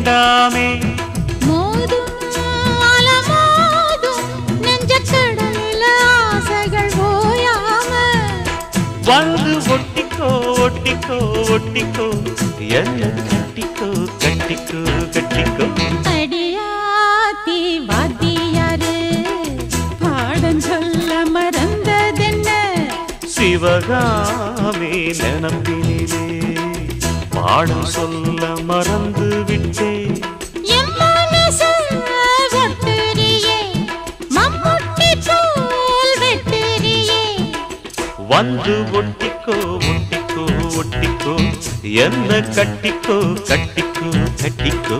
வேண்டாமே மோதும் அலமோதும் நெஞ்சக்கடலில் ஆசைகள் ஓயாம வந்து ஒட்டிக்கோ ஒட்டிக்கோ ஒட்டிக்கோ என்ன கட்டிக்கோ கட்டிக்கோ கட்டிக்கோ அடியாத்தி வாத்தியாரு பாடம் சொல்ல மறந்ததென்ன சிவகாமி நினப்பினிலே பாடம் சொல்ல மறந்து விட்டேன் என் மனசு ஒட்டுறியே மம்முட்டி போல் வெட்டுறியே வந்து ஒட்டிக்கோ ஒட்டிக்கோ ஒட்டிக்கோ என்ன கட்டிக்கோ கட்டிக்கோ கட்டிக்கோ